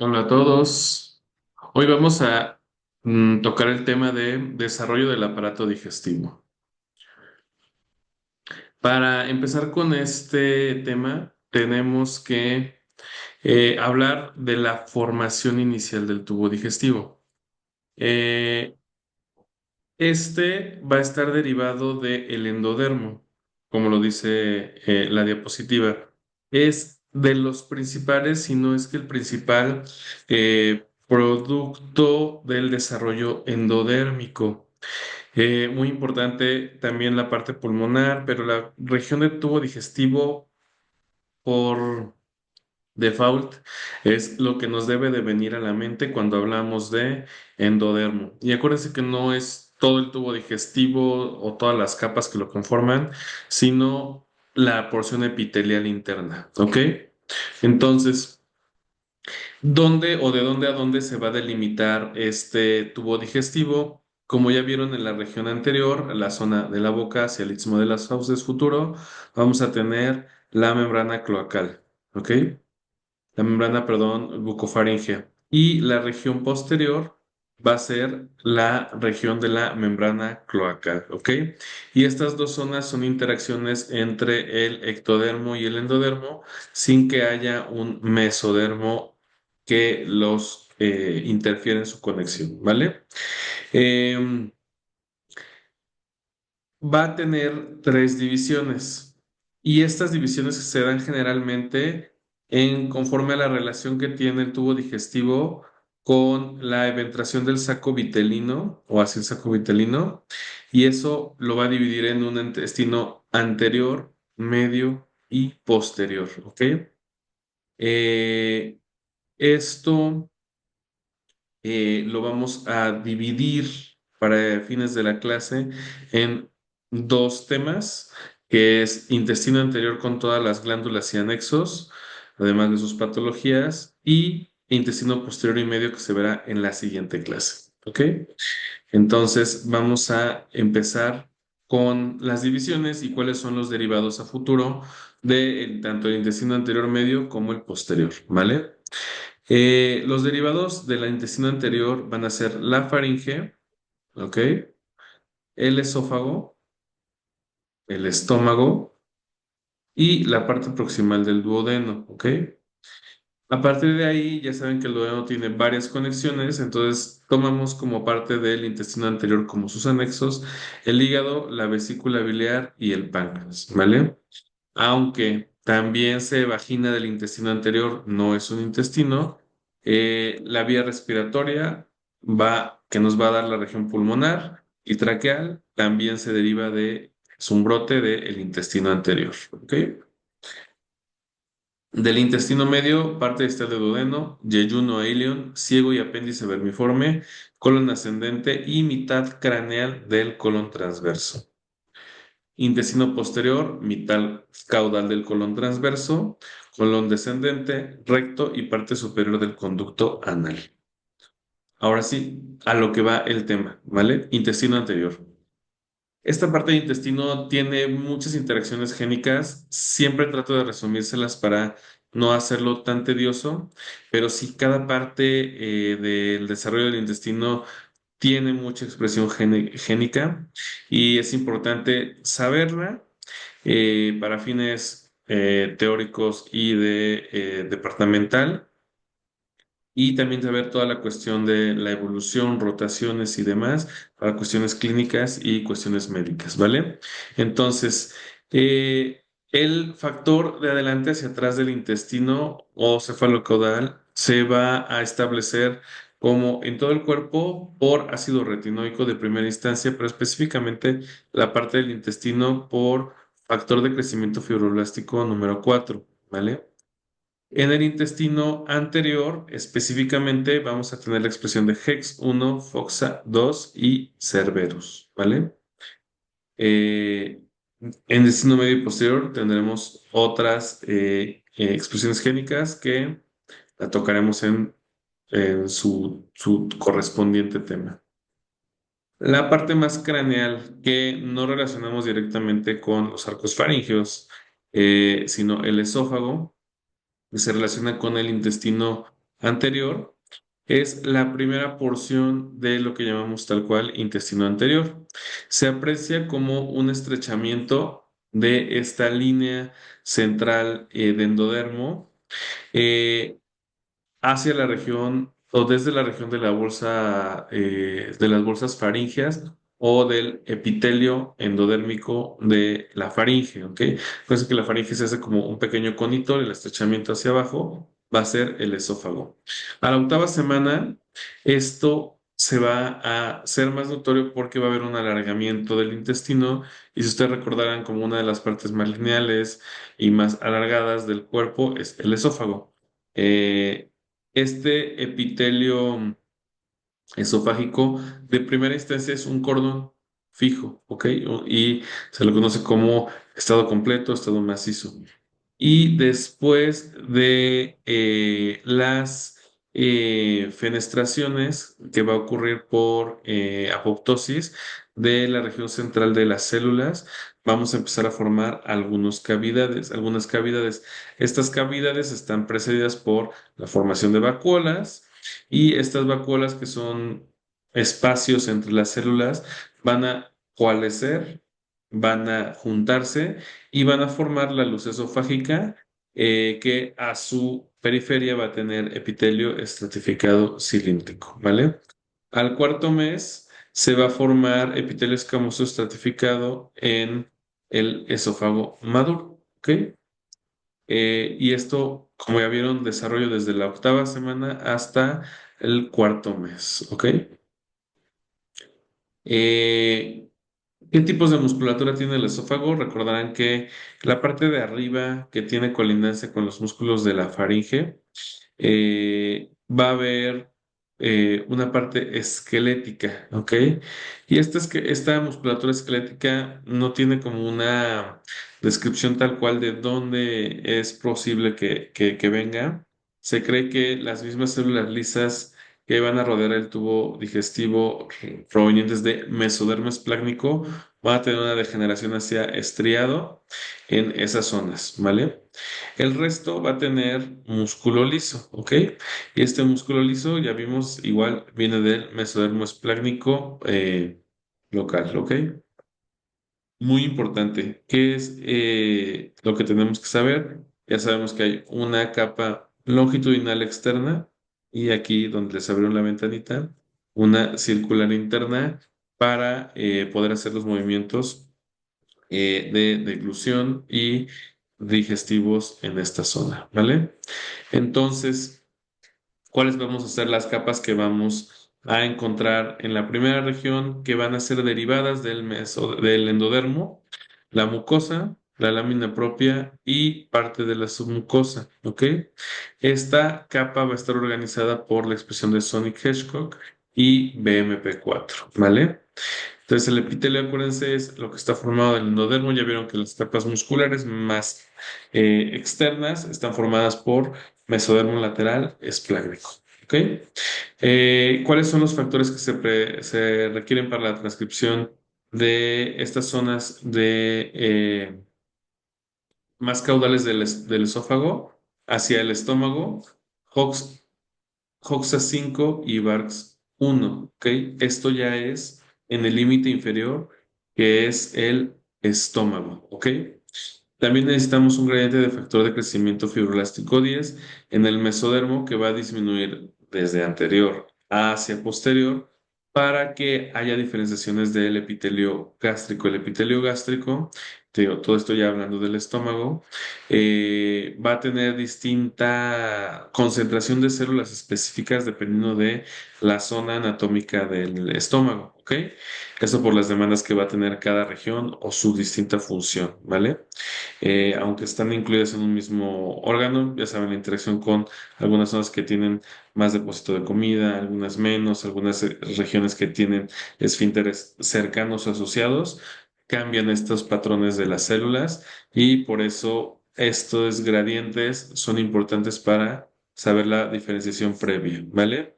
Hola a todos. Hoy vamos a tocar el tema de desarrollo del aparato digestivo. Para empezar con este tema, tenemos que hablar de la formación inicial del tubo digestivo. Eh, Este va a estar derivado del endodermo, como lo dice la diapositiva. Es de los principales, si no es que el principal producto del desarrollo endodérmico. Muy importante también la parte pulmonar, pero la región del tubo digestivo por default es lo que nos debe de venir a la mente cuando hablamos de endodermo. Y acuérdense que no es todo el tubo digestivo o todas las capas que lo conforman, sino la porción epitelial interna, ¿ok? Entonces, ¿dónde o de dónde a dónde se va a delimitar este tubo digestivo? Como ya vieron en la región anterior, la zona de la boca hacia el istmo de las fauces futuro, vamos a tener la membrana cloacal, ¿ok? La membrana, perdón, bucofaringea. Y la región posterior va a ser la región de la membrana cloacal, ¿ok? Y estas dos zonas son interacciones entre el ectodermo y el endodermo sin que haya un mesodermo que los interfiere en su conexión, ¿vale? Em, Va a tener tres divisiones y estas divisiones se dan generalmente en conforme a la relación que tiene el tubo digestivo con la eventración del saco vitelino o hacia el saco vitelino, y eso lo va a dividir en un intestino anterior, medio y posterior, ¿ok? Eh, Esto lo vamos a dividir para fines de la clase en dos temas, que es intestino anterior con todas las glándulas y anexos, además de sus patologías, y intestino posterior y medio que se verá en la siguiente clase. ¿Ok? Entonces vamos a empezar con las divisiones y cuáles son los derivados a futuro de tanto el intestino anterior medio como el posterior, ¿vale? Los derivados del intestino anterior van a ser la faringe, ¿ok? El esófago, el estómago y la parte proximal del duodeno, ¿ok? A partir de ahí, ya saben que el duodeno tiene varias conexiones, entonces tomamos como parte del intestino anterior como sus anexos el hígado, la vesícula biliar y el páncreas, ¿vale? Aunque también se vagina del intestino anterior, no es un intestino, la vía respiratoria que nos va a dar la región pulmonar y traqueal, también se deriva es un brote del intestino anterior, ¿ok? Del intestino medio, parte distal de duodeno, yeyuno e ilion, ciego y apéndice vermiforme, colon ascendente y mitad craneal del colon transverso. Intestino posterior, mitad caudal del colon transverso, colon descendente, recto y parte superior del conducto anal. Ahora sí, a lo que va el tema, ¿vale? Intestino anterior. Esta parte del intestino tiene muchas interacciones génicas. Siempre trato de resumírselas para no hacerlo tan tedioso, pero sí cada parte del desarrollo del intestino tiene mucha expresión génica y es importante saberla para fines teóricos y de departamental, y también saber toda la cuestión de la evolución, rotaciones y demás para cuestiones clínicas y cuestiones médicas, ¿vale? Entonces, el factor de adelante hacia atrás del intestino o cefalocaudal se va a establecer como en todo el cuerpo por ácido retinoico de primera instancia, pero específicamente la parte del intestino por factor de crecimiento fibroblástico número 4, ¿vale? En el intestino anterior, específicamente, vamos a tener la expresión de Hex 1, Foxa 2 y Cerberus, ¿vale? En el intestino medio y posterior tendremos otras expresiones génicas que la tocaremos en su correspondiente tema. La parte más craneal que no relacionamos directamente con los arcos faringeos, sino el esófago, se relaciona con el intestino anterior es la primera porción de lo que llamamos tal cual intestino anterior. Se aprecia como un estrechamiento de esta línea central de endodermo eh, hacia la región o desde la región de la bolsa, de las bolsas faríngeas o del epitelio endodérmico de la faringe, ¿ok? Por que la faringe se hace como un pequeño conito, el estrechamiento hacia abajo va a ser el esófago. A la octava semana, esto se va a ser más notorio porque va a haber un alargamiento del intestino y si ustedes recordarán como una de las partes más lineales y más alargadas del cuerpo es el esófago. Este epitelio esofágico de primera instancia es un cordón fijo, ¿ok? Y se lo conoce como estado completo, estado macizo. Y después de las fenestraciones que va a ocurrir por apoptosis de la región central de las células, vamos a empezar a formar algunas cavidades. Estas cavidades están precedidas por la formación de vacuolas y estas vacuolas que son espacios entre las células van a coalescer, van a juntarse y van a formar la luz esofágica que a su periferia va a tener epitelio estratificado cilíndrico, ¿vale? Al cuarto mes se va a formar epitelio escamoso estratificado en el esófago maduro, ¿ok? Y esto, como ya vieron, desarrollo desde la octava semana hasta el cuarto mes, ¿ok? Eh, ¿Qué tipos de musculatura tiene el esófago? Recordarán que la parte de arriba que tiene colindancia con los músculos de la faringe va a haber una parte esquelética, ¿ok? Y esta musculatura esquelética no tiene como una descripción tal cual de dónde es posible que venga. Se cree que las mismas células lisas que van a rodear el tubo digestivo provenientes de mesodermo esplácnico van a tener una degeneración hacia estriado en esas zonas, ¿vale? El resto va a tener músculo liso, ¿ok? Y este músculo liso, ya vimos, igual viene del mesodermo esplácnico local, ¿ok? Muy importante. ¿Qué es lo que tenemos que saber? Ya sabemos que hay una capa longitudinal externa y aquí donde les abrieron la ventanita, una circular interna para poder hacer los movimientos de deglución y digestivos en esta zona, ¿vale? Entonces, ¿cuáles vamos a ser las capas que vamos a encontrar en la primera región que van a ser derivadas del endodermo? La mucosa, la lámina propia y parte de la submucosa, ¿ok? Esta capa va a estar organizada por la expresión de Sonic Hedgehog y BMP4, ¿vale? Entonces, el epitelio, acuérdense, es lo que está formado del endodermo. Ya vieron que las capas musculares más externas están formadas por mesodermo lateral esplácnico. ¿Ok? ¿Cuáles son los factores que se requieren para la transcripción de estas zonas más caudales del esófago hacia el estómago? Hox Hoxa 5 y Barks 1, ¿ok? Esto ya es en el límite inferior, que es el estómago, ¿ok? También necesitamos un gradiente de factor de crecimiento fibroelástico 10 en el mesodermo que va a disminuir desde anterior hacia posterior para que haya diferenciaciones del epitelio gástrico. El epitelio gástrico, te digo, todo esto ya hablando del estómago, va a tener distinta concentración de células específicas dependiendo de la zona anatómica del estómago, ¿ok? Eso por las demandas que va a tener cada región o su distinta función, ¿vale? Aunque están incluidas en un mismo órgano, ya saben, la interacción con algunas zonas que tienen más depósito de comida, algunas menos, algunas regiones que tienen esfínteres cercanos o asociados, cambian estos patrones de las células y por eso estos gradientes son importantes para saber la diferenciación previa, ¿vale?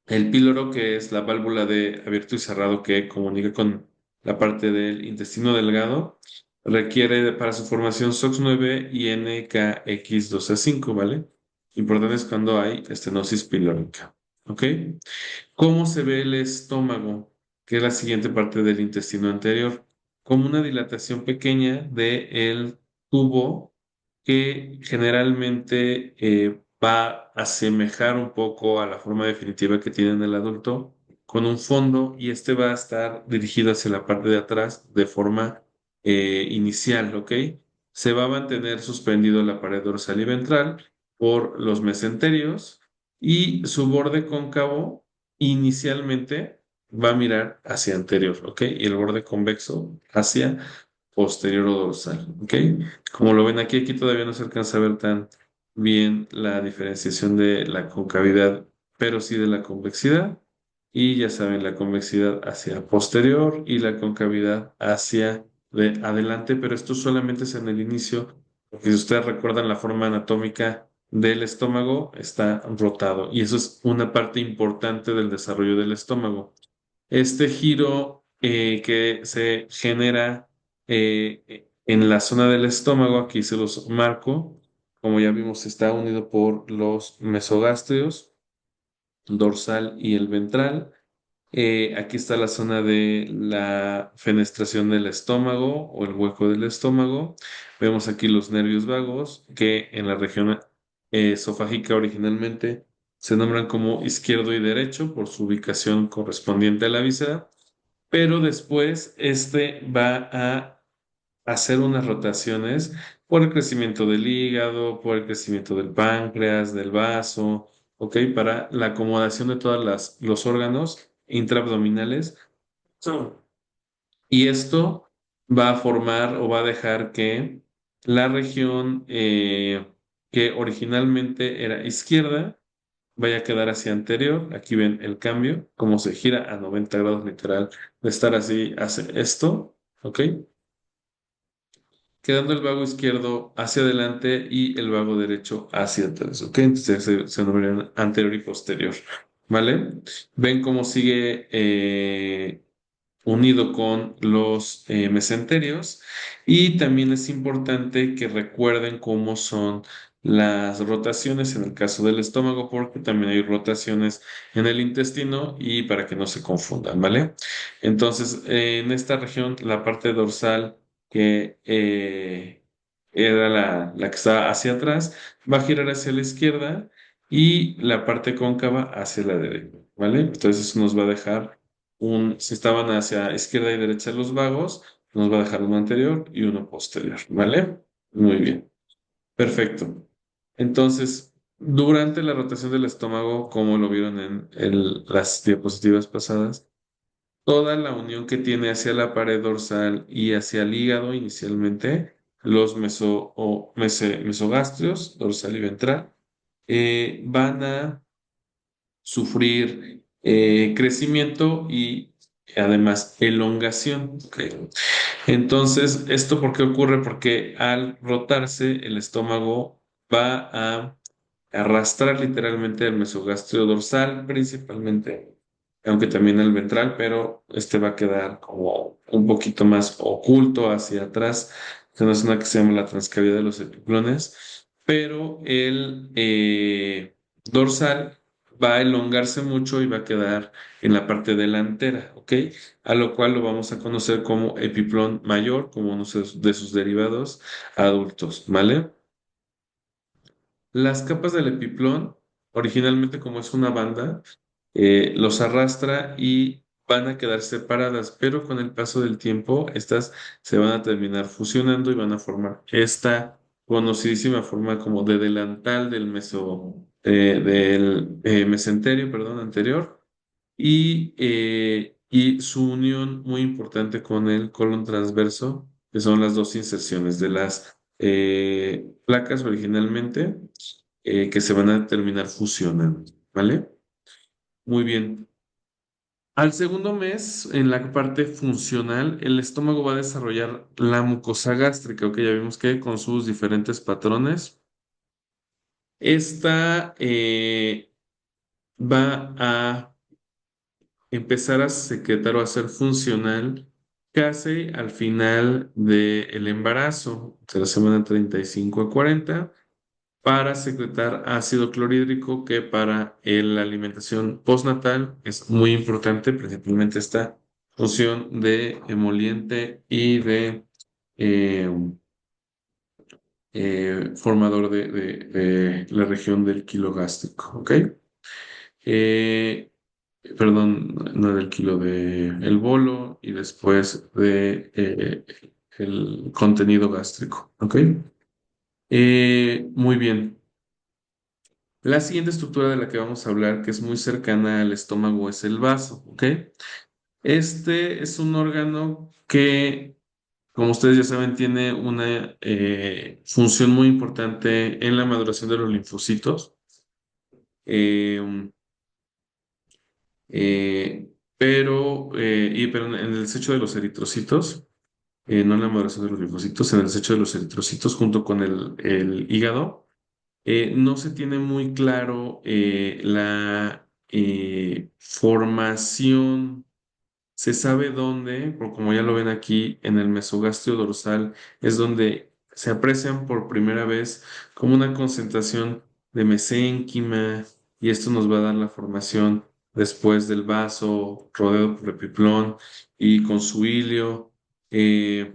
El píloro, que es la válvula de abierto y cerrado que comunica con la parte del intestino delgado, requiere para su formación SOX9 y NKX2A5, ¿vale? Importante es cuando hay estenosis pilórica. ¿Ok? ¿Cómo se ve el estómago? Que es la siguiente parte del intestino anterior. Como una dilatación pequeña del tubo que generalmente va a asemejar un poco a la forma definitiva que tiene en el adulto, con un fondo y este va a estar dirigido hacia la parte de atrás de forma inicial, ¿ok? Se va a mantener suspendido la pared dorsal y ventral por los mesenterios y su borde cóncavo inicialmente va a mirar hacia anterior, ¿ok? Y el borde convexo hacia posterior o dorsal, ¿ok? Como lo ven aquí, aquí todavía no se alcanza a ver tan bien la diferenciación de la concavidad, pero sí de la convexidad. Y ya saben, la convexidad hacia posterior y la concavidad hacia adelante, pero esto solamente es en el inicio, porque si ustedes recuerdan la forma anatómica del estómago, está rotado y eso es una parte importante del desarrollo del estómago. Este giro que se genera en la zona del estómago, aquí se los marco, como ya vimos, está unido por los mesogástrios, dorsal y el ventral. Aquí está la zona de la fenestración del estómago o el hueco del estómago. Vemos aquí los nervios vagos que en la región esofágica originalmente se nombran como izquierdo y derecho por su ubicación correspondiente a la víscera, pero después este va a hacer unas rotaciones por el crecimiento del hígado, por el crecimiento del páncreas, del vaso, ¿ok? Para la acomodación de todos los órganos intraabdominales. Y esto va a formar o va a dejar que la región que originalmente era izquierda vaya a quedar hacia anterior. Aquí ven el cambio, cómo se gira a 90 grados literal. De estar así, hace esto, ¿ok? Quedando el vago izquierdo hacia adelante y el vago derecho hacia atrás, ¿ok? Entonces se nombran anterior y posterior, ¿vale? Ven cómo sigue unido con los mesenterios y también es importante que recuerden cómo son las rotaciones en el caso del estómago porque también hay rotaciones en el intestino y para que no se confundan, ¿vale? Entonces, en esta región, la parte dorsal que era la que está hacia atrás, va a girar hacia la izquierda y la parte cóncava hacia la derecha, ¿vale? Entonces eso nos va a dejar si estaban hacia izquierda y derecha los vagos, nos va a dejar uno anterior y uno posterior, ¿vale? Muy bien, perfecto. Entonces, durante la rotación del estómago, como lo vieron en las diapositivas pasadas, toda la unión que tiene hacia la pared dorsal y hacia el hígado inicialmente, los mesogástrios, dorsal y ventral, van a sufrir crecimiento y además elongación. ¿Ok? Entonces, ¿esto por qué ocurre? Porque al rotarse el estómago va a arrastrar literalmente el mesogastrio dorsal principalmente, aunque también el ventral, pero este va a quedar como un poquito más oculto hacia atrás. Es una zona que se llama la transcavidad de los epiplones, pero el dorsal va a elongarse mucho y va a quedar en la parte delantera, ¿ok? A lo cual lo vamos a conocer como epiplón mayor, como uno de sus derivados adultos, ¿vale? Las capas del epiplón, originalmente como es una banda, los arrastra y van a quedar separadas, pero con el paso del tiempo estas se van a terminar fusionando y van a formar esta conocidísima forma como de delantal del mesenterio, perdón, anterior y su unión muy importante con el colon transverso, que son las dos inserciones de las placas originalmente, que se van a terminar fusionando, ¿vale? Muy bien. Al segundo mes, en la parte funcional, el estómago va a desarrollar la mucosa gástrica, que ya vimos que con sus diferentes patrones. Esta va a empezar a secretar o a ser funcional casi al final del embarazo, de la semana 35 a 40, para secretar ácido clorhídrico que para la alimentación postnatal es muy importante, principalmente esta función de emoliente y de eh, formador de la región del kilo gástrico, ¿ok? Eh, Perdón, no del kilo de el bolo y después de el contenido gástrico, ¿ok? Muy bien. La siguiente estructura de la que vamos a hablar, que es muy cercana al estómago, es el vaso, ¿ok? Este es un órgano que, como ustedes ya saben, tiene una función muy importante en la maduración de los linfocitos, eh, pero en el desecho de los eritrocitos, no en la maduración de los linfocitos, en el desecho de los eritrocitos junto con el hígado. No se tiene muy claro la formación. Se sabe dónde, como ya lo ven aquí en el mesogastrio dorsal, es donde se aprecian por primera vez como una concentración de mesénquima y esto nos va a dar la formación después del vaso rodeado por epiplón y con su hilio. Eh,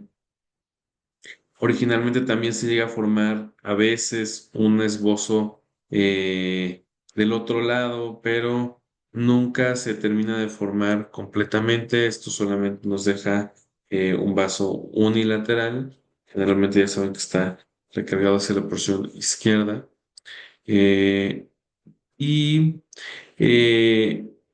Originalmente también se llega a formar a veces un esbozo del otro lado, pero nunca se termina de formar completamente. Esto solamente nos deja un vaso unilateral. Generalmente ya saben que está recargado hacia la porción izquierda. Eh, y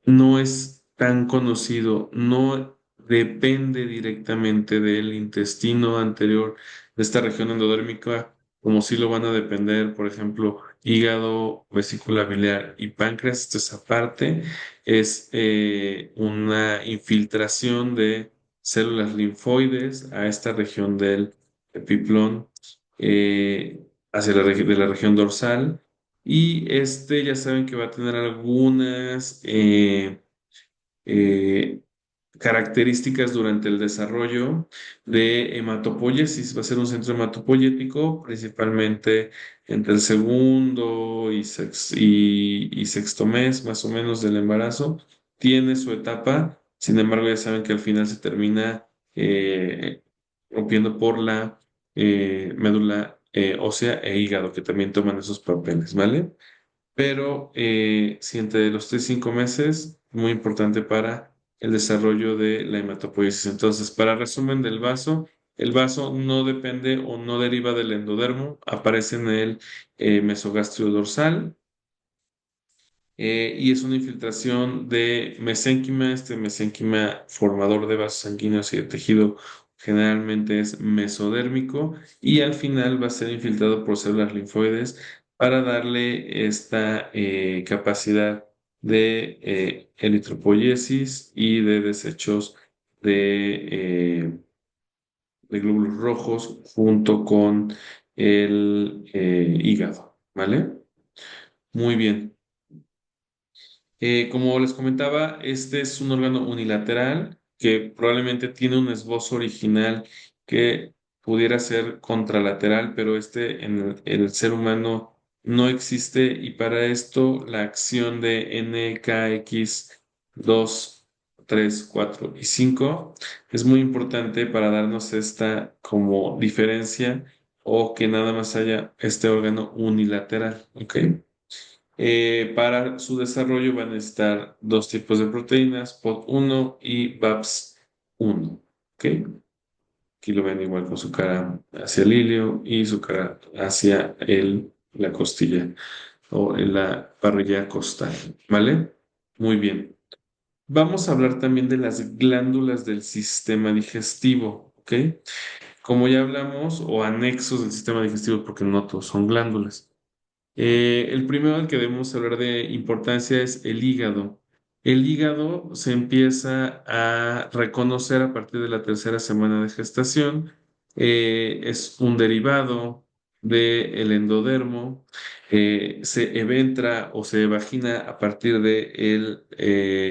no es tan conocido, no depende directamente del intestino anterior de esta región endodérmica, como si lo van a depender, por ejemplo, hígado, vesícula biliar y páncreas. Esa parte es una infiltración de células linfoides a esta región del epiplón, hacia de la región dorsal y este ya saben que va a tener algunas eh, características durante el desarrollo de hematopoiesis. Va a ser un centro hematopoyético, principalmente entre el segundo y sexto mes, más o menos, del embarazo. Tiene su etapa, sin embargo, ya saben que al final se termina rompiendo por la médula ósea e hígado, que también toman esos papeles, ¿vale? Pero sí, entre los 3 y 5 meses, muy importante para el desarrollo de la hematopoiesis. Entonces, para resumen del vaso, el vaso no depende o no deriva del endodermo, aparece en el mesogastrio dorsal y es una infiltración de mesénquima. Este mesénquima formador de vasos sanguíneos y de tejido generalmente es mesodérmico y al final va a ser infiltrado por células linfoides para darle esta capacidad de eritropoyesis y de desechos de glóbulos rojos junto con el hígado, ¿vale? Muy bien. Como les comentaba, este es un órgano unilateral que probablemente tiene un esbozo original que pudiera ser contralateral, pero este en el ser humano no existe y para esto la acción de NKX 2, 3, 4 y 5 es muy importante para darnos esta como diferencia o que nada más haya este órgano unilateral, ¿ok? Para su desarrollo van a estar dos tipos de proteínas, POD1 y BAPS1. ¿Ok? Aquí lo ven igual con su cara hacia el ilio y su cara hacia la costilla o en la parrilla costal. ¿Vale? Muy bien. Vamos a hablar también de las glándulas del sistema digestivo. ¿Ok? Como ya hablamos, o anexos del sistema digestivo, porque no todos son glándulas. El primero al que debemos hablar de importancia es el hígado. El hígado se empieza a reconocer a partir de la tercera semana de gestación. Es un derivado del endodermo. Se eventra o se vagina a partir del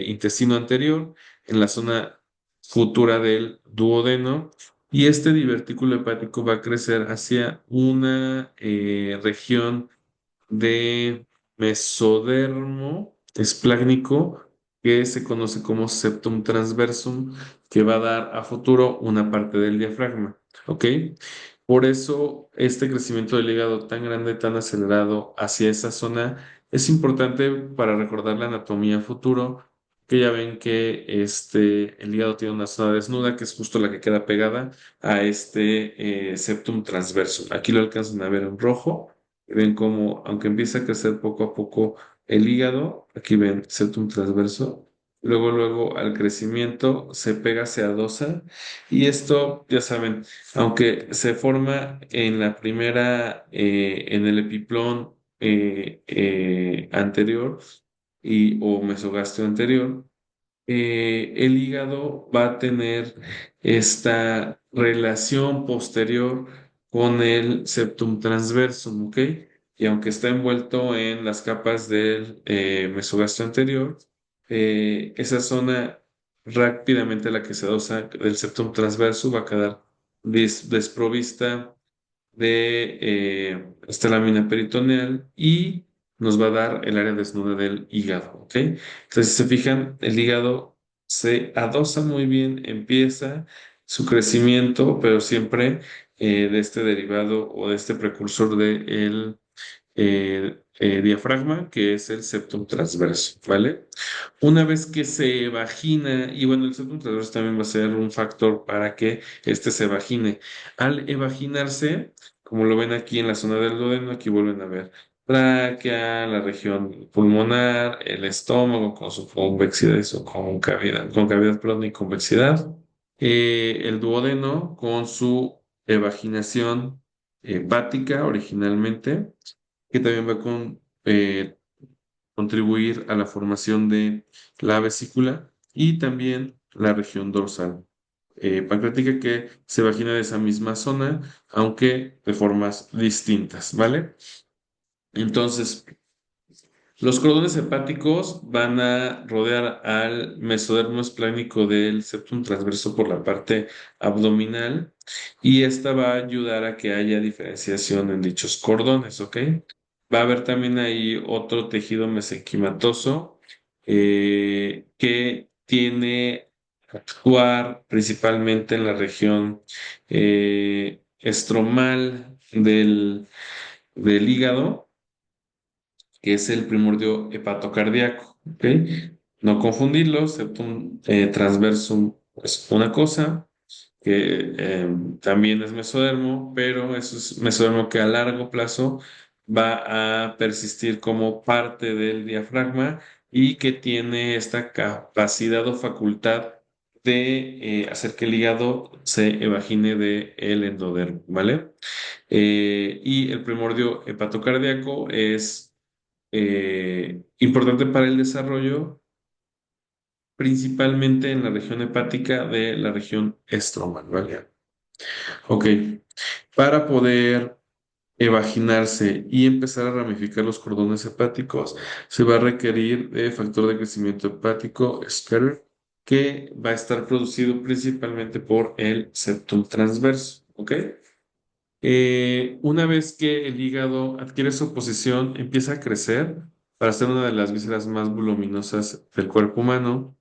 intestino anterior en la zona futura del duodeno. Y este divertículo hepático va a crecer hacia una región de mesodermo esplácnico que se conoce como septum transversum, que va a dar a futuro una parte del diafragma. ¿Ok? Por eso este crecimiento del hígado tan grande, tan acelerado hacia esa zona es importante para recordar la anatomía a futuro, que ya ven que el hígado tiene una zona desnuda, que es justo la que queda pegada a septum transverso. Aquí lo alcanzan a ver en rojo. Ven cómo, aunque empieza a crecer poco a poco el hígado, aquí ven septum transverso, luego al crecimiento se pega, se adosa, y esto, ya saben, aunque se forma en la primera, en el epiplón anterior o mesogastrio anterior, el hígado va a tener esta relación posterior con el septum transversum, ¿ok? Y aunque está envuelto en las capas del mesogastrio anterior, esa zona rápidamente la que se adosa del septum transverso va a quedar desprovista de esta lámina peritoneal y nos va a dar el área desnuda del hígado, ¿ok? Entonces, si se fijan, el hígado se adosa muy bien, empieza su crecimiento, pero siempre de este derivado o de este precursor del diafragma, que es el septum transverso, ¿vale? Una vez que se vagina, y bueno, el septum transverso también va a ser un factor para que este se vagine. Al evaginarse, como lo ven aquí en la zona del duodeno, aquí vuelven a ver tráquea, la región pulmonar, el estómago con su convexidad y su concavidad, perdón, y convexidad, el duodeno con su evaginación hepática originalmente, que también va contribuir a la formación de la vesícula y también la región dorsal pancreática que se vagina de esa misma zona, aunque de formas distintas, ¿vale? Entonces, los cordones hepáticos van a rodear al mesodermo esplánico del septum transverso por la parte abdominal y esta va a ayudar a que haya diferenciación en dichos cordones, ¿ok? Va a haber también ahí otro tejido mesenquimatoso que tiene que actuar principalmente en la región estromal del hígado, que es el primordio hepatocardíaco, ¿ok? No confundirlo, septum transversum es una cosa, que también es mesodermo, pero eso es mesodermo que a largo plazo va a persistir como parte del diafragma y que tiene esta capacidad o facultad de hacer que el hígado se evagine del endodermo, ¿vale? Y el primordio hepatocardíaco es importante para el desarrollo, principalmente en la región hepática de la región estromal, ¿vale? Ok, para poder evaginarse y empezar a ramificar los cordones hepáticos, se va a requerir de factor de crecimiento hepático, Scatter, que va a estar producido principalmente por el septum transverso, ¿ok? Una vez que el hígado adquiere su posición, empieza a crecer para ser una de las vísceras más voluminosas del cuerpo humano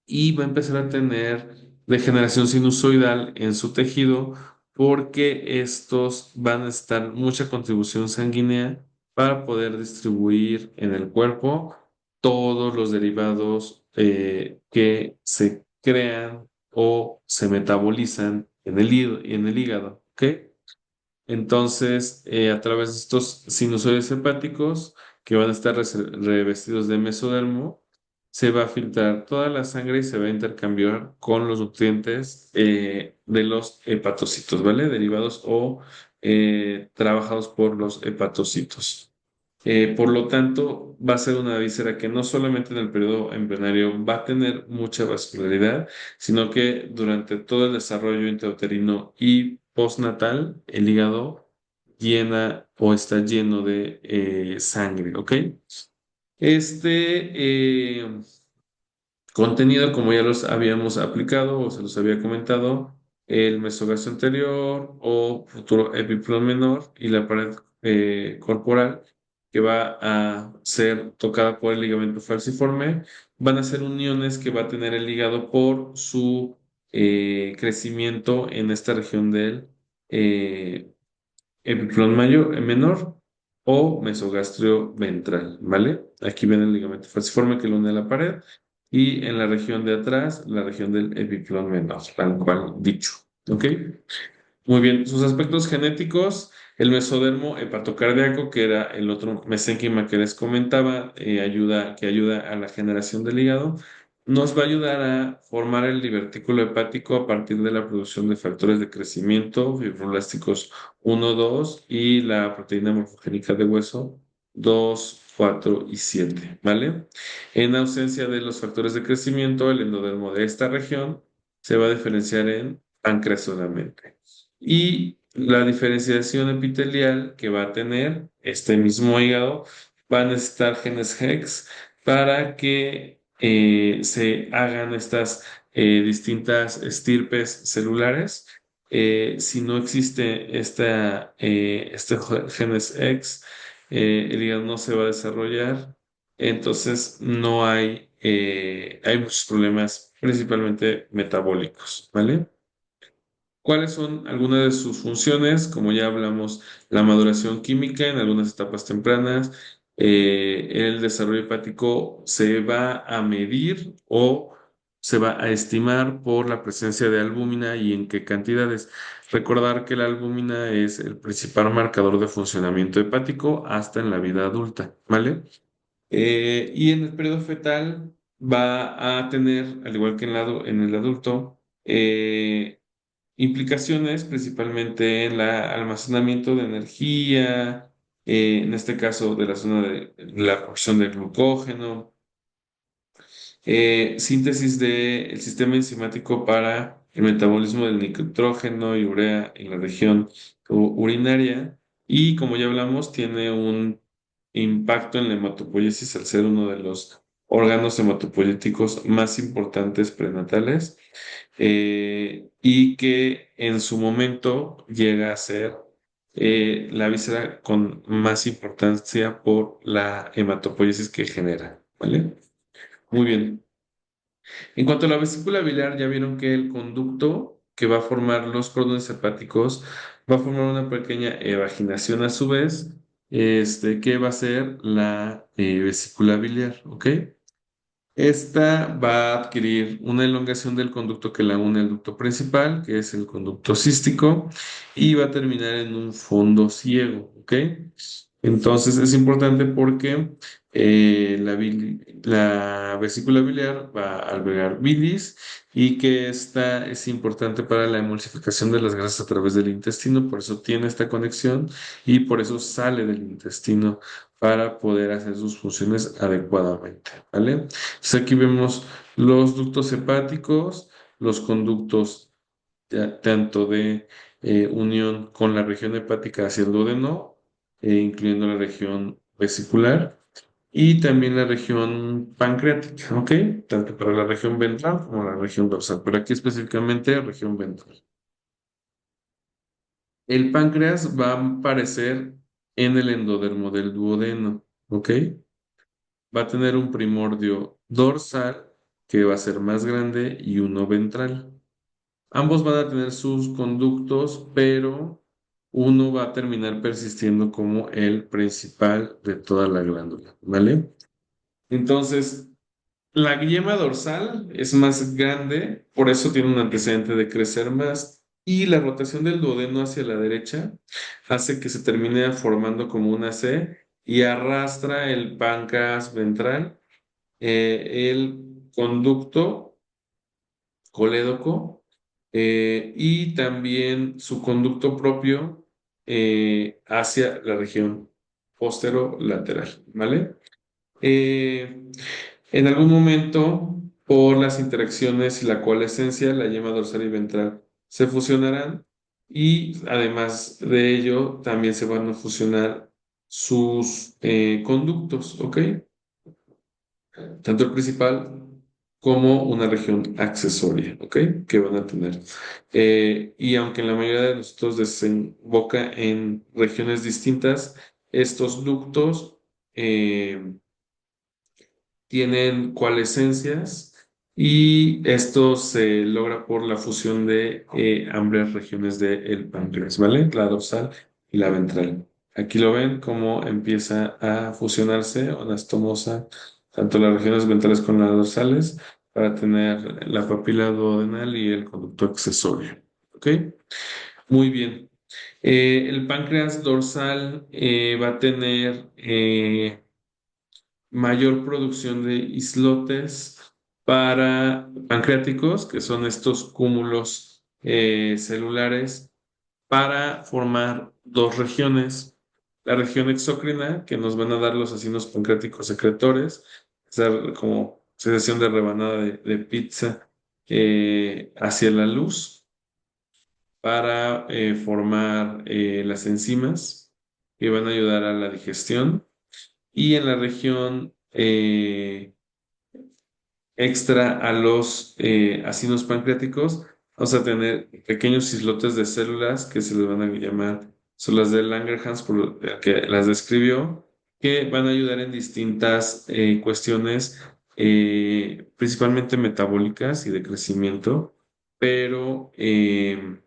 y va a empezar a tener degeneración sinusoidal en su tejido porque estos van a estar mucha contribución sanguínea para poder distribuir en el cuerpo todos los derivados que se crean o se metabolizan en el hígado, ¿ok? Entonces, a través de estos sinusoides hepáticos que van a estar revestidos de mesodermo, se va a filtrar toda la sangre y se va a intercambiar con los nutrientes de los hepatocitos, ¿vale? Derivados o trabajados por los hepatocitos. Por lo tanto, va a ser una víscera que no solamente en el periodo embrionario va a tener mucha vascularidad, sino que durante todo el desarrollo intrauterino y postnatal, el hígado llena o está lleno de sangre, ¿ok? Este contenido, como ya los habíamos aplicado o se los había comentado, el mesogasto anterior o futuro epiplón menor y la pared corporal que va a ser tocada por el ligamento falciforme. Van a ser uniones que va a tener el hígado por su crecimiento en esta región del eh, epiflón mayor, menor o mesogastrio ventral, ¿vale? Aquí ven el ligamento falciforme que lo une a la pared y en la región de atrás, la región del epiflón menor, tal cual dicho, ¿ok? Muy bien, sus aspectos genéticos, el mesodermo hepatocardíaco, que era el otro mesénquima que les comentaba, que ayuda a la generación del hígado, nos va a ayudar a formar el divertículo hepático a partir de la producción de factores de crecimiento, fibroblásticos 1, 2 y la proteína morfogénica de hueso 2, 4 y 7, ¿vale? En ausencia de los factores de crecimiento, el endodermo de esta región se va a diferenciar en páncreas solamente. Y la diferenciación epitelial que va a tener este mismo hígado va a necesitar genes HEX para que se hagan estas distintas estirpes celulares. Si no existe este genes X, el hígado no se va a desarrollar, entonces no hay muchos problemas, principalmente metabólicos, ¿vale? ¿Cuáles son algunas de sus funciones? Como ya hablamos, la maduración química en algunas etapas tempranas, el desarrollo hepático se va a medir o se va a estimar por la presencia de albúmina y en qué cantidades. Recordar que la albúmina es el principal marcador de funcionamiento hepático hasta en la vida adulta, ¿vale? Y en el periodo fetal va a tener, al igual que en el adulto, implicaciones principalmente en el almacenamiento de energía, en este caso de la zona de la producción de glucógeno, síntesis del sistema enzimático para el metabolismo del nitrógeno y urea en la región urinaria y como ya hablamos tiene un impacto en la hematopoiesis al ser uno de los órganos hematopoyéticos más importantes prenatales y que en su momento llega a ser la víscera con más importancia por la hematopoiesis que genera, ¿vale? Muy bien. En cuanto a la vesícula biliar, ya vieron que el conducto que va a formar los cordones hepáticos va a formar una pequeña evaginación a su vez, que va a ser la vesícula biliar, ¿ok? Esta va a adquirir una elongación del conducto que la une al ducto principal, que es el conducto cístico, y va a terminar en un fondo ciego, ¿ok? Entonces es importante porque la vesícula biliar va a albergar bilis y que esta es importante para la emulsificación de las grasas a través del intestino, por eso tiene esta conexión y por eso sale del intestino para poder hacer sus funciones adecuadamente, ¿vale? Entonces aquí vemos los ductos hepáticos, los conductos tanto de unión con la región hepática hacia el duodeno, incluyendo la región vesicular y también la región pancreática, ¿ok? Tanto para la región ventral como la región dorsal, pero aquí específicamente región ventral. El páncreas va a aparecer en el endodermo del duodeno, ¿ok? Va a tener un primordio dorsal que va a ser más grande y uno ventral. Ambos van a tener sus conductos, pero uno va a terminar persistiendo como el principal de toda la glándula, ¿vale? Entonces, la yema dorsal es más grande, por eso tiene un antecedente de crecer más, y la rotación del duodeno hacia la derecha hace que se termine formando como una C y arrastra el páncreas ventral, el conducto colédoco y también su conducto propio hacia la región posterolateral, ¿vale? Eh, en algún momento, por las interacciones y la coalescencia, la yema dorsal y ventral se fusionarán y además de ello, también se van a fusionar sus conductos, ¿ok? Tanto el principal como una región accesoria, ¿ok? Que van a tener. Y aunque en la mayoría de nosotros desemboca en regiones distintas, estos ductos tienen coalescencias y esto se logra por la fusión de ambas regiones del páncreas, ¿vale? La dorsal y la ventral. Aquí lo ven cómo empieza a fusionarse o anastomosa tanto las regiones ventrales con las dorsales para tener la papila duodenal y el conducto accesorio. ¿Ok? Muy bien. El páncreas dorsal va a tener mayor producción de islotes para pancreáticos, que son estos cúmulos celulares, para formar dos regiones. La región exócrina, que nos van a dar los acinos pancreáticos secretores, esa como sensación de rebanada de pizza hacia la luz, para formar las enzimas que van a ayudar a la digestión. Y en la región extra a los ácidos pancreáticos, vamos a tener pequeños islotes de células que se les van a llamar células de Langerhans, por el que las describió, que van a ayudar en distintas cuestiones, principalmente metabólicas y de crecimiento, pero de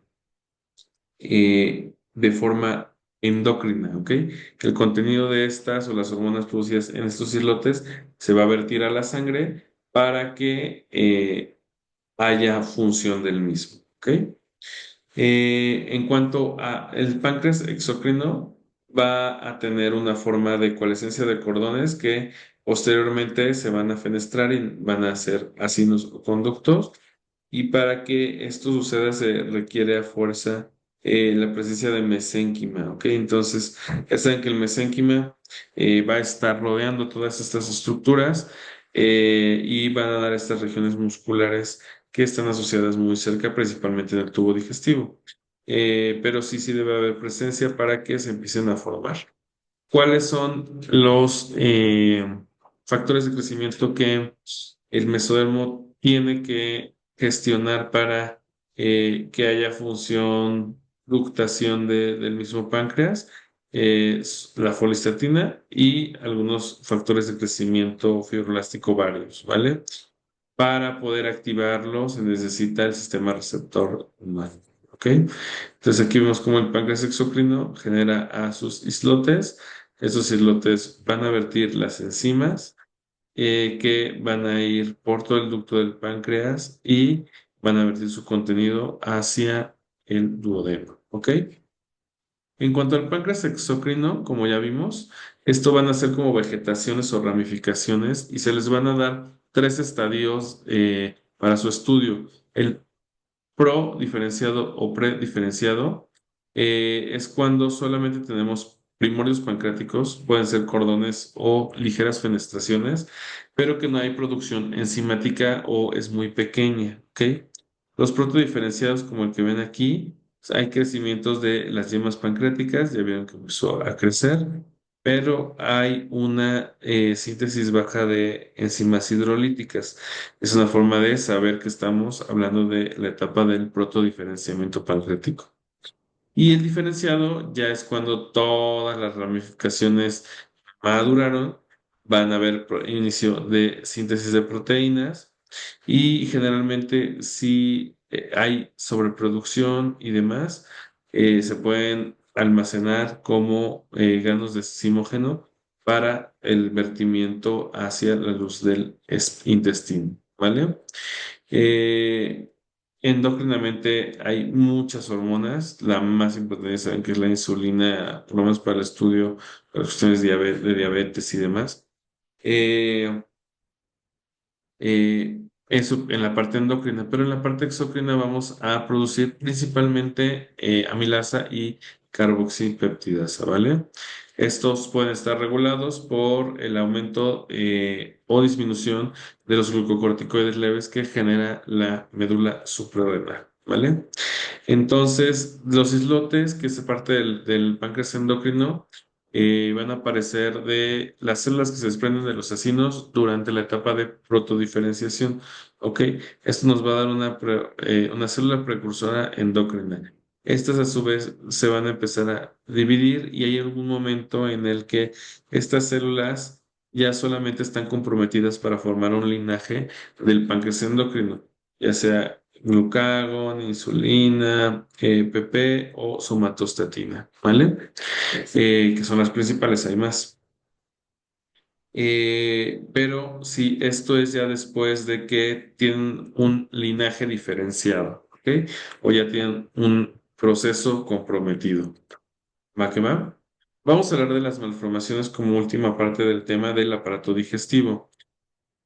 forma endocrina, ¿ok? El contenido de estas o las hormonas producidas en estos islotes se va a vertir a la sangre para que haya función del mismo, ¿ok? En cuanto a el páncreas exocrino, va a tener una forma de coalescencia de cordones que posteriormente se van a fenestrar y van a ser ácidos o conductos y para que esto suceda se requiere a fuerza la presencia de mesénquima, ¿ok? Entonces, ya saben que el mesénquima va a estar rodeando todas estas estructuras y van a dar estas regiones musculares que están asociadas muy cerca, principalmente en el tubo digestivo. Pero sí debe haber presencia para que se empiecen a formar. ¿Cuáles son los factores de crecimiento que el mesodermo tiene que gestionar para que haya función, ductación del mismo páncreas? Es la folistatina y algunos factores de crecimiento fibroblástico varios, ¿vale? Para poder activarlo se necesita el sistema receptor humano, ¿ok? Entonces aquí vemos cómo el páncreas exocrino genera a sus islotes. Esos islotes van a vertir las enzimas que van a ir por todo el ducto del páncreas y van a vertir su contenido hacia el duodeno, ¿ok? En cuanto al páncreas exocrino, como ya vimos, esto van a ser como vegetaciones o ramificaciones y se les van a dar tres estadios para su estudio. El pro diferenciado o prediferenciado es cuando solamente tenemos primordios pancreáticos, pueden ser cordones o ligeras fenestraciones, pero que no hay producción enzimática o es muy pequeña, ¿ok? Los protodiferenciados, como el que ven aquí, hay crecimientos de las yemas pancreáticas, ya vieron que empezó a crecer, pero hay una síntesis baja de enzimas hidrolíticas. Es una forma de saber que estamos hablando de la etapa del protodiferenciamiento pancreático. Y el diferenciado ya es cuando todas las ramificaciones maduraron, van a haber inicio de síntesis de proteínas y generalmente si hay sobreproducción y demás, se pueden almacenar como granos de simógeno para el vertimiento hacia la luz del intestino, ¿vale? Eh, Endócrinamente hay muchas hormonas, la más importante saben que es la insulina, por lo menos para el estudio, para cuestiones de diabetes y demás. Eh, Eso en la parte endocrina, pero en la parte exocrina vamos a producir principalmente amilasa y carboxipeptidasa, ¿vale? Estos pueden estar regulados por el aumento o disminución de los glucocorticoides leves que genera la médula suprarrenal, ¿vale? Entonces, los islotes, que es parte del páncreas endocrino, van a aparecer de las células que se desprenden de los acinos durante la etapa de protodiferenciación. ¿Ok? Esto nos va a dar una célula precursora endocrina. Estas a su vez se van a empezar a dividir y hay algún momento en el que estas células ya solamente están comprometidas para formar un linaje del páncreas endocrino, ya sea glucagón, insulina, PP o somatostatina, ¿vale? Que son las principales, hay más. Pero sí, esto es ya después de que tienen un linaje diferenciado, ¿ok? O ya tienen un proceso comprometido. ¿Va que va? Vamos a hablar de las malformaciones como última parte del tema del aparato digestivo.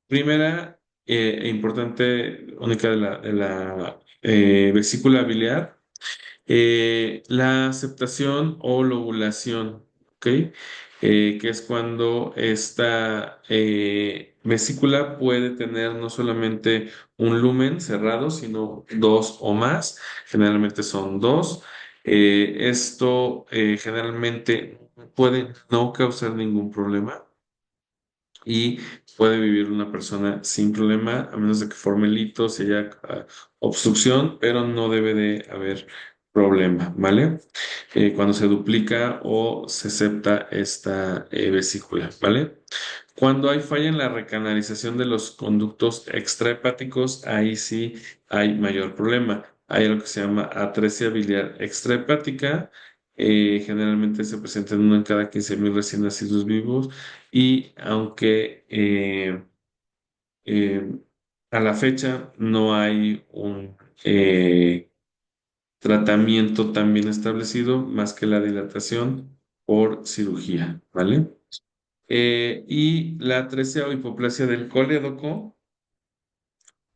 Primera e importante, única de la vesícula biliar, la aceptación o lobulación, ¿ok? Que es cuando esta vesícula puede tener no solamente un lumen cerrado, sino dos o más. Generalmente son dos. Esto generalmente puede no causar ningún problema y puede vivir una persona sin problema, a menos de que forme litos y haya obstrucción, pero no debe de haber problema, ¿vale? Cuando se duplica o se septa esta vesícula, ¿vale? Cuando hay falla en la recanalización de los conductos extrahepáticos, ahí sí hay mayor problema. Hay algo que se llama atresia biliar extrahepática. Generalmente se presenta en uno en cada 15.000 recién nacidos vivos y aunque eh, a la fecha no hay un tratamiento tan bien establecido más que la dilatación por cirugía, ¿vale? Y la atresia o hipoplasia del colédoco,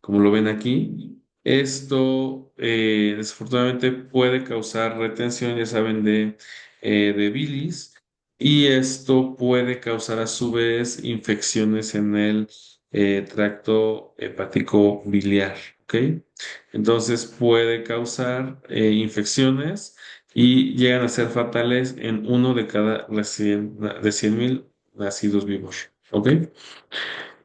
como lo ven aquí, esto desafortunadamente puede causar retención, ya saben, de bilis, y esto puede causar a su vez infecciones en el tracto hepático biliar, ¿ok? Entonces puede causar infecciones y llegan a ser fatales en uno de cada de 100.000 nacidos vivos, ¿ok?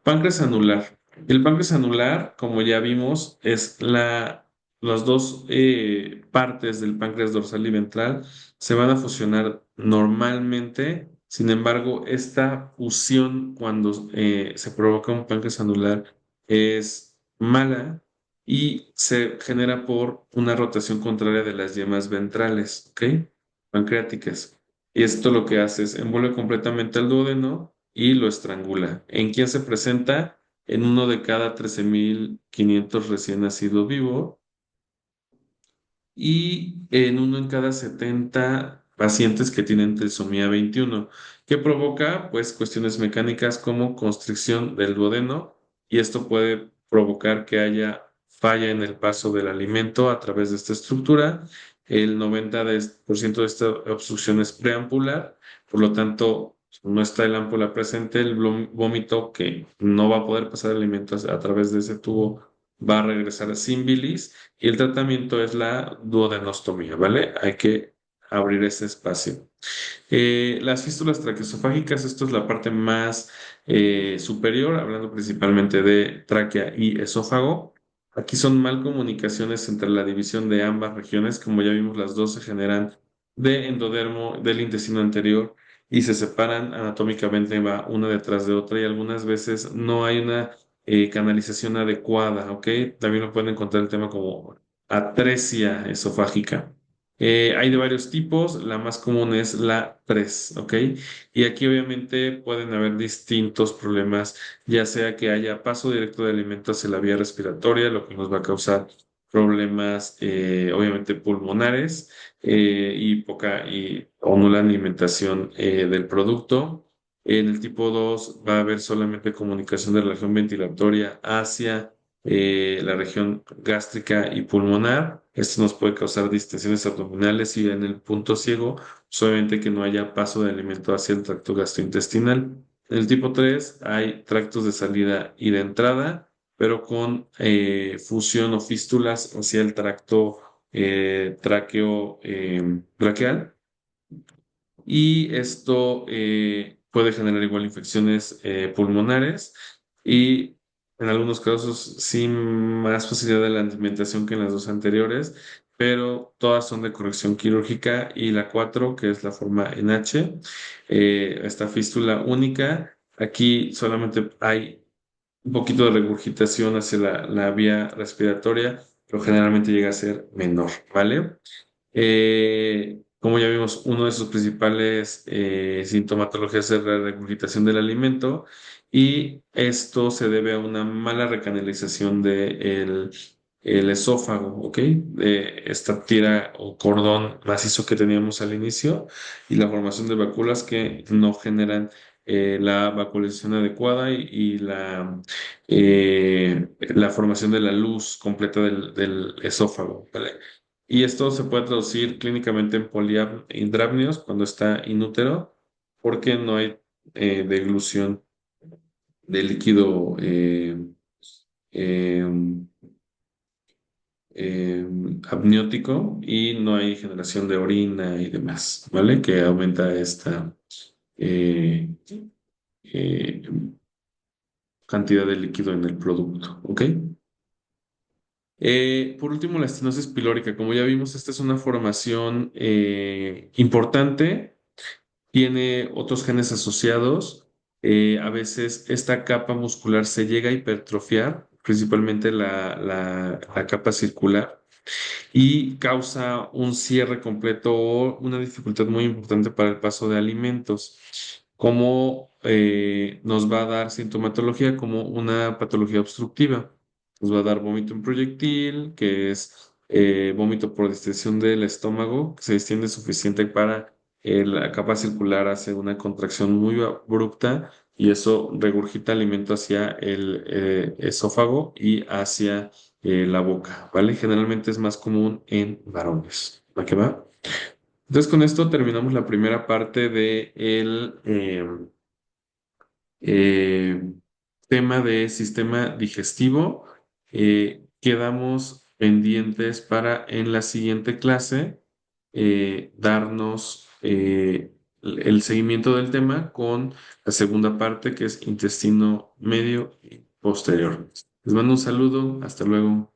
Páncreas anular. El páncreas anular, como ya vimos, es las dos partes del páncreas dorsal y ventral se van a fusionar normalmente. Sin embargo, esta fusión cuando se provoca un páncreas anular es mala y se genera por una rotación contraria de las yemas ventrales, ¿ok? Pancreáticas. Y esto lo que hace es envuelve completamente el duodeno y lo estrangula. ¿En quién se presenta? En uno de cada 13.500 recién nacido vivo y en uno en cada 70 pacientes que tienen trisomía 21, que provoca pues cuestiones mecánicas como constricción del duodeno y esto puede provocar que haya falla en el paso del alimento a través de esta estructura. El 90% de esta obstrucción es preampular, por lo tanto no está el ámpula presente, el vómito que no va a poder pasar el alimento a través de ese tubo va a regresar sin bilis y el tratamiento es la duodenostomía, ¿vale? Hay que abrir ese espacio. Las fístulas traqueosofágicas, esto es la parte más superior, hablando principalmente de tráquea y esófago. Aquí son malcomunicaciones entre la división de ambas regiones, como ya vimos, las dos se generan de endodermo del intestino anterior y se separan anatómicamente, va una detrás de otra y algunas veces no hay una canalización adecuada, ¿ok? También lo pueden encontrar el tema como atresia esofágica. Hay de varios tipos, la más común es la 3, ¿ok? Y aquí obviamente pueden haber distintos problemas, ya sea que haya paso directo de alimentos hacia la vía respiratoria, lo que nos va a causar problemas obviamente pulmonares y poca o nula alimentación del producto. En el tipo 2 va a haber solamente comunicación de la región ventilatoria hacia la región gástrica y pulmonar. Esto nos puede causar distensiones abdominales y en el punto ciego, solamente que no haya paso de alimento hacia el tracto gastrointestinal. En el tipo 3 hay tractos de salida y de entrada, pero con fusión o fístulas hacia el tracto braquial y esto puede generar igual infecciones pulmonares y en algunos casos sin más facilidad de la alimentación que en las dos anteriores, pero todas son de corrección quirúrgica y la 4 que es la forma en H, esta fístula única, aquí solamente hay un poquito de regurgitación hacia la vía respiratoria, pero generalmente llega a ser menor, ¿vale? Como ya vimos, uno de sus principales sintomatologías es la regurgitación del alimento y esto se debe a una mala recanalización del el esófago, ¿ok? De esta tira o cordón macizo que teníamos al inicio y la formación de vacuolas que no generan la vacuolización adecuada y la formación de la luz completa del esófago, ¿vale? Y esto se puede traducir clínicamente en polihidramnios cuando está inútero, porque no hay deglución de líquido eh, eh, amniótico y no hay generación de orina y demás, ¿vale? Que aumenta esta eh, eh, cantidad de líquido en el producto, ¿ok? Por último, la estenosis pilórica. Como ya vimos, esta es una formación importante, tiene otros genes asociados. A veces esta capa muscular se llega a hipertrofiar, principalmente la capa circular, y causa un cierre completo o una dificultad muy importante para el paso de alimentos, como nos va a dar sintomatología como una patología obstructiva. Nos va a dar vómito en proyectil, que es vómito por distensión del estómago, que se distiende suficiente para la capa circular hace una contracción muy abrupta y eso regurgita alimento hacia el esófago y hacia la boca, ¿vale? Generalmente es más común en varones. ¿Va que va? Entonces con esto terminamos la primera parte de el eh, tema de sistema digestivo. Quedamos pendientes para en la siguiente clase darnos el seguimiento del tema con la segunda parte que es intestino medio y posterior. Les mando un saludo, hasta luego.